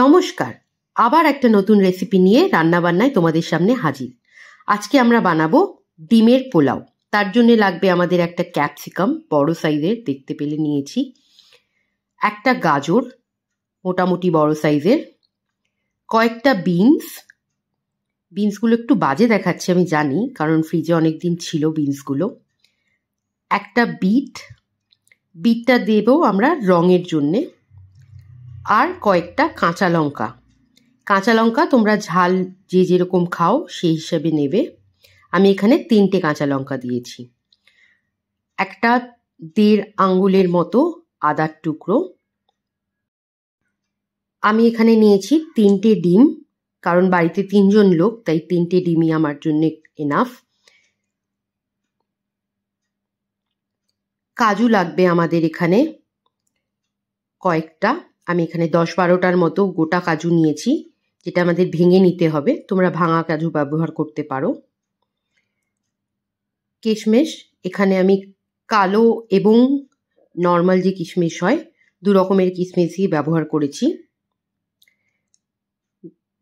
নমস্কার, আবার একটা নতুন রেসিপি নিয়ে রান্নাবান্নায় তোমাদের সামনে হাজির। আজকে আমরা বানাবো ডিমের পোলাও। তার জন্য লাগবে আমাদের একটা ক্যাপসিকাম বড় সাইজের, দেখতে পেলে নিয়েছি, একটা গাজর মোটামুটি বড় সাইজের, কয়েকটা বিনসগুলো একটু বাজে দেখাচ্ছে আমি জানি, কারণ ফ্রিজে অনেকদিন ছিল বিনসগুলো, একটা বিটটা দেবো আমরা রঙের জন্যে, আর কয়েকটা কাঁচা লঙ্কা তোমরা ঝাল যে যেরকম খাও সেই হিসাবে নেবে। আমি এখানে 3টে কাঁচা লঙ্কা দিয়েছি, একটা 1.5 আঙ্গুলের মতো আদার টুকরো। আমি এখানে নিয়েছি 3টে ডিম, কারণ বাড়িতে 3 জন লোক, তাই 3টে ডিমই আমার জন্য এনাফ। কাজু লাগবে আমাদের এখানে কয়েকটা, আমি এখানে 10-12টার মতো গোটা কাজু নিয়েছি, যেটা আমাদের ভেঙে নিতে হবে, তোমরা ভাঙা কাজু ব্যবহার করতে পারো। কিশমিশ, এখানে আমি কালো এবং নর্মাল যে কিশমিশ হয় 2 রকমের কিশমিশই ব্যবহার করেছি।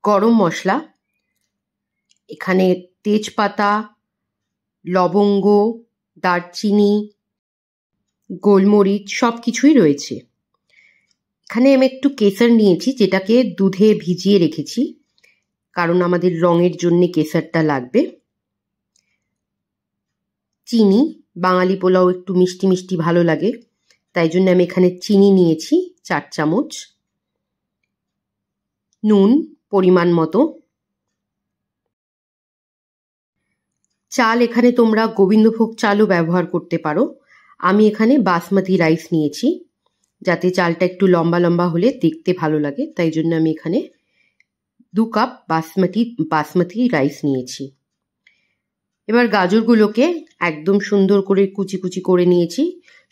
গরম মশলা, এখানে তেজপাতা, লবঙ্গ, দারচিনি, গোলমরিচ সব কিছুই রয়েছে। এখানে আমি একটু কেসর নিয়েছি, যেটাকে দুধে ভিজিয়ে রেখেছি, কারণ আমাদের রঙের জন্য কেসরটা লাগবে। চিনি, বাঙালি পোলাও একটু মিষ্টি মিষ্টি ভালো লাগে, তাই জন্য আমি এখানে চিনি নিয়েছি 4 চামচ। নুন পরিমাণ মতো। চাল, এখানে তোমরা গোবিন্দভোগ চালও ব্যবহার করতে পারো, আমি এখানে বাসমতি রাইস নিয়েছি, যাতে চালটা একটু লম্বা লম্বা হলে দেখতে ভালো লাগে, তাই জন্য আমি এখানে 2 কাপ বাসমতি রাইস নিয়েছি। এবার গাজরগুলোকে একদম সুন্দর করে কুচি কুচি করে নিয়েছি।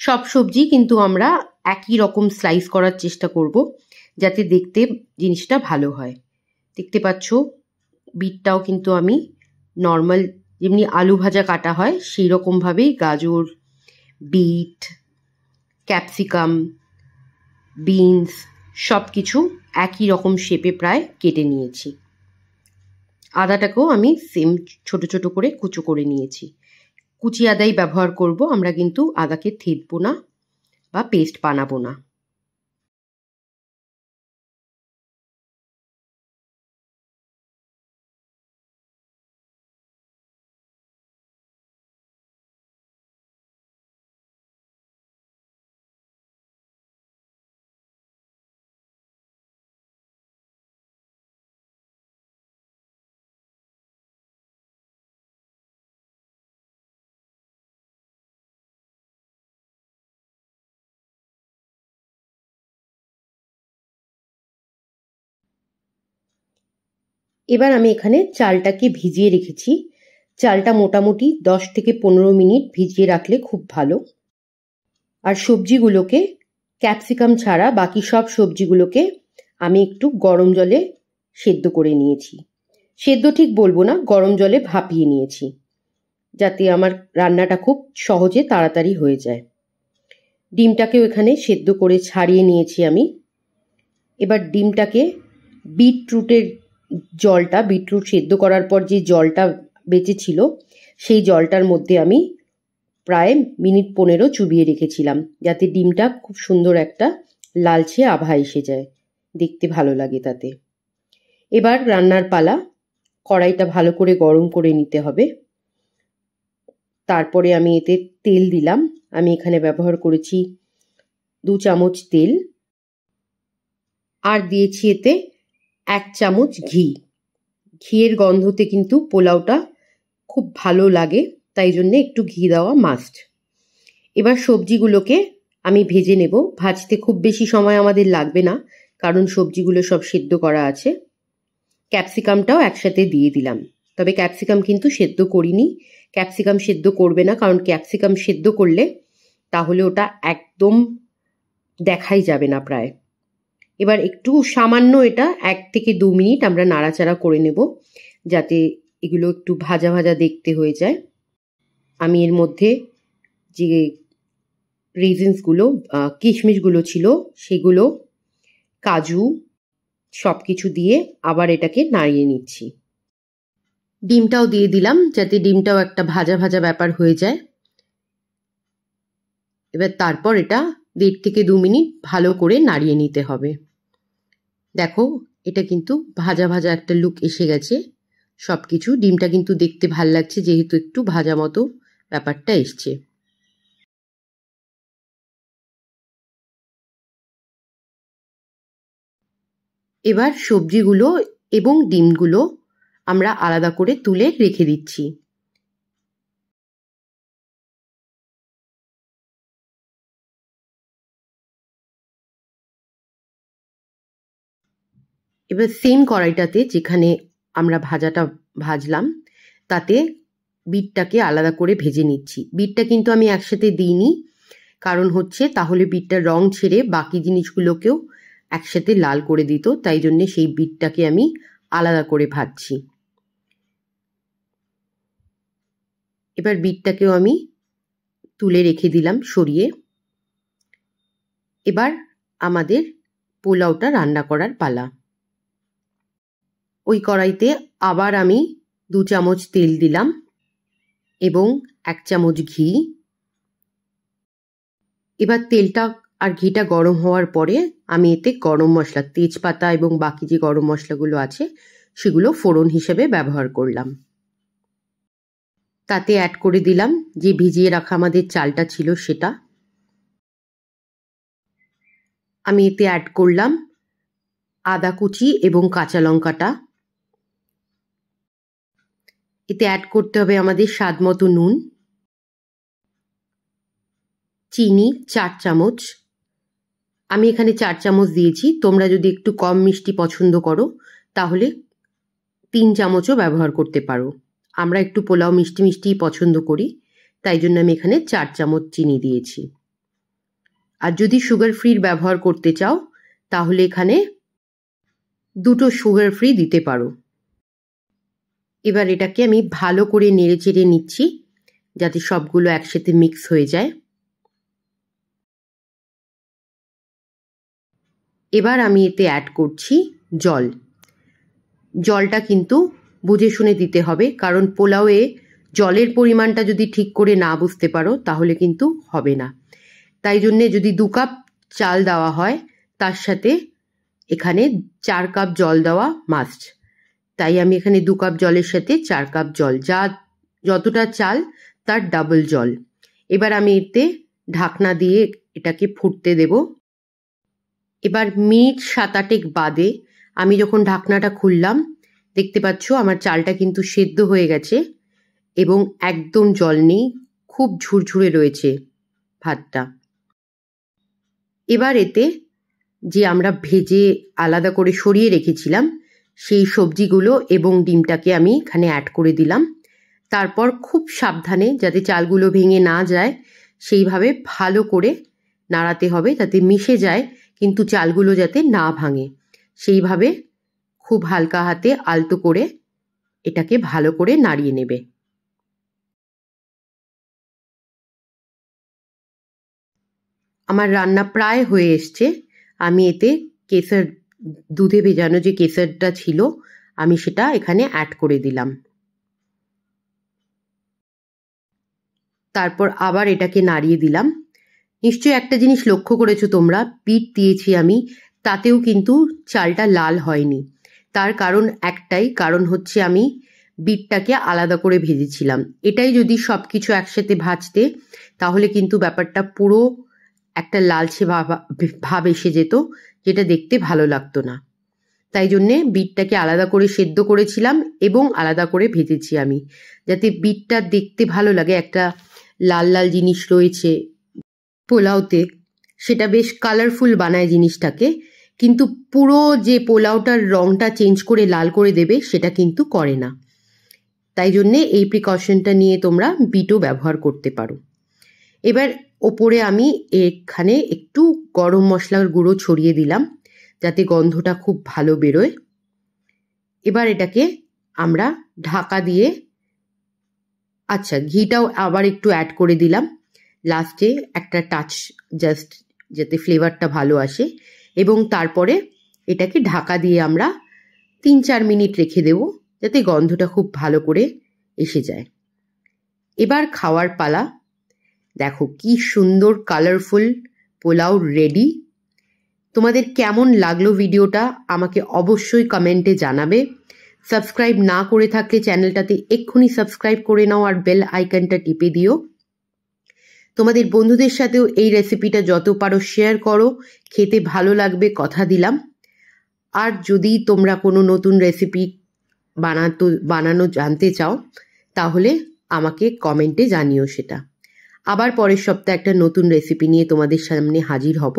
সব সবজি কিন্তু আমরা একই রকম স্লাইস করার চেষ্টা করব, যাতে দেখতে জিনিসটা ভালো হয়। দেখতে পাচ্ছ বিটটাও কিন্তু আমি নর্মাল যেমনি আলু ভাজা কাটা হয় সেই রকমভাবেই গাজর, বিট, ক্যাপসিকাম, বিনস সব কিছু একই রকম শেপে প্রায় কেটে নিয়েছি। আদাটাকেও আমি সেম ছোট ছোট করে কুচো করে নিয়েছি। কুচি আদাই ব্যবহার করব, আমরা কিন্তু আদাকে থেতবো না বা পেস্ট বানাবো না। এবার আমি এখানে চালটাকে ভিজিয়ে রেখেছি। চালটা মোটামুটি 10 থেকে 15 মিনিট ভিজিয়ে রাখলে খুব ভালো। আর সবজিগুলোকে, ক্যাপসিকাম ছাড়া বাকি সব সবজিগুলোকে আমি একটু গরম জলে সেদ্ধ করে নিয়েছি। সেদ্ধ ঠিক বলবো না, গরম জলে ভাপিয়ে নিয়েছি, যাতে আমার রান্নাটা খুব সহজে তাড়াতাড়ি হয়ে যায়। ডিমটাকেও এখানে সেদ্ধ করে ছাড়িয়ে নিয়েছি আমি। এবার ডিমটাকে বিটরুট সেদ্ধ করার পর যে জলটা বেঁচেছিল সেই জলটার মধ্যে আমি প্রায় মিনিট 15 চুবিয়ে রেখেছিলাম, যাতে ডিমটা খুব সুন্দর একটা লালচে আভা এসে যায়, দেখতে ভালো লাগে তাতে। এবার রান্নার পালা। কড়াইটা ভালো করে গরম করে নিতে হবে। তারপরে আমি এতে তেল দিলাম। আমি এখানে ব্যবহার করেছি 2 চামচ তেল, আর দিয়েছি এতে 1 চামচ ঘি। ঘিয়ের গন্ধতে কিন্তু পোলাওটা খুব ভালো লাগে, তাই জন্য একটু ঘি দেওয়া মাস্ট। এবার সবজিগুলোকে আমি ভেজে নেব। ভাজতে খুব বেশি সময় আমাদের লাগবে না, কারণ সবজিগুলো সব সেদ্ধ করা আছে। ক্যাপসিকামটাও একসাথে দিয়ে দিলাম, তবে ক্যাপসিকাম কিন্তু সেদ্ধ করিনি। ক্যাপসিকাম সেদ্ধ করবে না, কারণ ক্যাপসিকাম সেদ্ধ করলে তাহলে ওটা একদম দেখাই যাবে না প্রায়। এবার একটু সামান্য এটা 1 থেকে 2 মিনিট আমরা নাড়াচাড়া করে নেব, যাতে এগুলো একটু ভাজা ভাজা দেখতে হয়ে যায়। আমি এর মধ্যে যে রেজিনসগুলো, কিশমিশগুলো ছিল সেগুলো, কাজু, সব কিছু দিয়ে আবার এটাকে নাড়িয়ে নিচ্ছি। ডিমটাও দিয়ে দিলাম যাতে ডিমটাও একটা ভাজা ভাজা ব্যাপার হয়ে যায়। এবার তারপর এটা 1.5 থেকে 2 মিনিট ভালো করে নাড়িয়ে নিতে হবে। দেখো এটা কিন্তু ভাজা ভাজা একটা লুক এসে গেছে। সব কিছু ডিমটা কিন্তু দেখতে ভাল লাগছে যেহেতু একটু ভাজা মতো ব্যাপারটা এসছে। এবার সবজিগুলো এবং ডিমগুলো আমরা আলাদা করে তুলে রেখে দিচ্ছি। এবার সেম কড়াইটাতে যেখানে আমরা ভাজাটা ভাজলাম তাতে বিটটাকে আলাদা করে ভেজে নিচ্ছি। বিটটা কিন্তু আমি একসাথে দিইনি, কারণ হচ্ছে তাহলে বিটটার রং ছেড়ে বাকি জিনিসগুলোকেও একসাথে লাল করে দিত, তাই জন্য সেই বিটটাকে আমি আলাদা করে ভাজছি। এবার বিটটাকেও আমি তুলে রেখে দিলাম সরিয়ে। এবার আমাদের পোলাওটা রান্না করার পালা। ওই কড়াইতে আবার আমি 2 চামচ তেল দিলাম এবং 1 চামচ ঘি। এবার তেলটা আর ঘিটা গরম হওয়ার পরে আমি এতে গরম মশলা, তেজপাতা এবং বাকি যে গরম মশলাগুলো আছে সেগুলো ফোড়ন হিসেবে ব্যবহার করলাম। তাতে অ্যাড করে দিলাম যে ভিজিয়ে রাখা আমাদের চালটা ছিল সেটা। আমি এতে অ্যাড করলাম আদা কুচি এবং কাঁচা লঙ্কাটা। এতে অ্যাড করতে হবে আমাদের স্বাদ মতো নুন, চিনি 4 চামচ। আমি এখানে 4 চামচ দিয়েছি, তোমরা যদি একটু কম মিষ্টি পছন্দ করো তাহলে 3 চামচও ব্যবহার করতে পারো। আমরা একটু পোলাও মিষ্টি মিষ্টিই পছন্দ করি, তাই জন্য আমি এখানে 4 চামচ চিনি দিয়েছি। আর যদি সুগার ফ্রির ব্যবহার করতে চাও তাহলে এখানে 2টো সুগার ফ্রি দিতে পারো। এবার এটাকে আমি ভালো করে নেড়ে চেড়ে নিচ্ছি যাতে সবগুলো একসাথে মিক্স হয়ে যায়। এবার আমি এতে অ্যাড করছি জল। জলটা কিন্তু বুঝে শুনে দিতে হবে, কারণ পোলাওয়ে জলের পরিমাণটা যদি ঠিক করে না বুঝতে পারো তাহলে কিন্তু হবে না। তাই জন্যে যদি 2 কাপ চাল দেওয়া হয় তার সাথে এখানে 4 কাপ জল দেওয়া মাস্ট। তাই আমি এখানে 2 কাপ জলের সাথে 4 কাপ জল, যতটা চাল তার ডাবল জল। এবার আমি এতে ঢাকনা দিয়ে এটাকে ফুটতে দেব। এবার মিনিট 7-8 বাদে আমি যখন ঢাকনাটা খুললাম দেখতে পাচ্ছ আমার চালটা কিন্তু সেদ্ধ হয়ে গেছে এবং একদম জল নেই, খুব ঝুরঝুরে রয়েছে ভাতটা। এবার এতে যে আমরা ভেজে আলাদা করে সরিয়ে রেখেছিলাম সেই সবজিগুলো এবং ডিমটাকে আমি এখানে অ্যাড করে দিলাম। তারপর খুব সাবধানে যাতে চালগুলো ভেঙে না যায় সেইভাবে ভালো করে নাড়াতে হবে যাতে মিশে যায় কিন্তু চালগুলো যাতে না ভাঙে, সেইভাবে খুব হালকা হাতে আলতো করে এটাকে ভালো করে নাড়িয়ে নেবে। আমার রান্না প্রায় হয়ে এসছে। আমি এতে কেসর, দুধে ভেজানো যে কেসরটা ছিল আমি সেটা এখানে অ্যাড করে দিলাম। তারপর আবার এটাকে নাড়িয়ে দিলাম। নিশ্চয়ই একটা জিনিস লক্ষ্য করেছো তোমরা, বিট দিয়েছি আমি, তাতেও কিন্তু চালটা লাল হয়নি। তার কারণ একটাই, কারণ হচ্ছে আমি বিটটাকে আলাদা করে ভেজেছিলাম। এটাই যদি সব কিছু একসাথে ভাজতে তাহলে কিন্তু ব্যাপারটা পুরো একটা লালচে ভাব এসে যেত, যেটা দেখতে ভালো লাগতো না। তাই জন্যে বিটটাকে আলাদা করে সেদ্ধ করেছিলাম এবং আলাদা করে ভেজেছি আমি, যাতে বিটটা দেখতে ভালো লাগে। একটা লাল লাল জিনিস রয়েছে পোলাওতে, সেটা বেশ কালারফুল বানায় জিনিসটাকে, কিন্তু পুরো যে পোলাওটার রংটা চেঞ্জ করে লাল করে দেবে সেটা কিন্তু করে না। তাই জন্যে এই প্রিকশনটা নিয়ে তোমরা বিটও ব্যবহার করতে পারো। এবার ওপরে আমি এখানে একটু গরম মশলার গুঁড়ো ছড়িয়ে দিলাম যাতে গন্ধটা খুব ভালো বেরোয়। এবার এটাকে আমরা ঢাকা দিয়ে, আচ্ছা ঘিটাও আবার একটু অ্যাড করে দিলাম লাস্টে একটা টাচ, জাস্ট যাতে ফ্লেভারটা ভালো আসে। এবং তারপরে এটাকে ঢাকা দিয়ে আমরা 3-4 মিনিট রেখে দেব, যাতে গন্ধটা খুব ভালো করে এসে যায়। এবার খাওয়ার পালা। দেখো কি সুন্দর কালারফুল পোলাও রেডি। তোমাদের কেমন লাগলো ভিডিওটা আমাকে অবশ্যই কমেন্টে জানাবে। সাবস্ক্রাইব না করে থাকলে চ্যানেলটাতে এক্ষুনি সাবস্ক্রাইব করে নাও আর বেল আইকনটা টিপে দিও। তোমাদের বন্ধুদের সাথেও এই রেসিপিটা যত পারো শেয়ার করো, খেতে ভালো লাগবে কথা দিলাম। আর যদি তোমরা কোনো নতুন রেসিপি বানানো জানতে চাও তাহলে আমাকে কমেন্টে জানিও সেটা। আবার পরের সপ্তাহে একটা নতুন রেসিপি নিয়ে তোমাদের সামনে হাজির হব।